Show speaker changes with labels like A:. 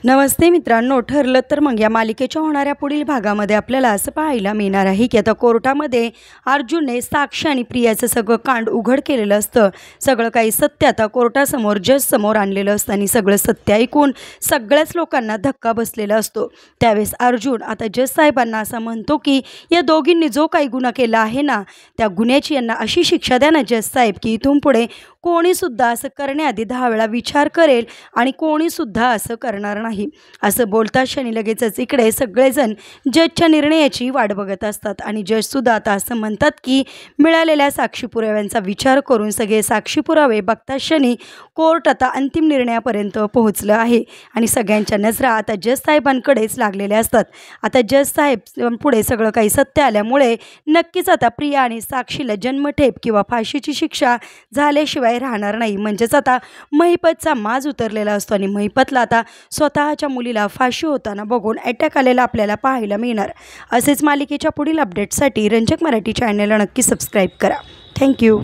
A: नमस्ते मित्रांनो, ठरलं तर मग या मालिकेच्या होणाऱ्या पुढील भागामध्ये आपल्याला असं पाहायला मिळणार आहे की आता कोर्टामध्ये अर्जुनने साक्षी आणि प्रियाचं सगळं कांड उघड केलेलं असतं। सगळं काही सत्य आता कोर्टासमोर जज समोर आणलेलं असतं आणि सगळं सत्य ऐकून सगळ्याच लोकांना धक्का बसलेला असतो। त्यावेळेस अर्जुन आता जज साहेबांना असं म्हणतो की या दोघींनी जो काही गुन्हा केला आहे ना, त्या गुन्ह्याची यांना अशी शिक्षा द्या ना जज साहेब की इथून पुढे कोणीसुद्धा असं करण्याआधी 10 वेळा विचार करेल आणि कोणीसुद्धा असं करणार नाही। असं बोलताच क्षणी लगेचच इकडे सगळेजण जजच्या निर्णयाची वाट बघत असतात आणि जजसुद्धा आता असं म्हणतात की मिळालेल्या साक्षी पुराव्यांचा विचार करून सगळे साक्षी पुरावे बघताच क्षणी कोर्ट आता अंतिम निर्णयापर्यंत पोहोचलं आहे आणि सगळ्यांच्या नजरा आता जज साहेबांकडेच लागलेल्या असतात। आता जज साहेब पुढे सगळं काही सत्य आल्यामुळे नक्कीच आता प्रिया आणि साक्षीला जन्मठेप किंवा फाशीची शिक्षा झाल्याशिवाय राहणार नाही। म्हणजेच आता महिपतचा माज उतरलेला असतो आणि महिपतला आता स्वतःच्या मुलीला फाशी होताना बघून अटॅक आलेला आपल्याला पाहायला मिळणार। असेच मालिकेच्या पुढील अपडेट्ससाठी रंजक मराठी चॅनलला नक्की सबस्क्राईब करा। थँक्यू।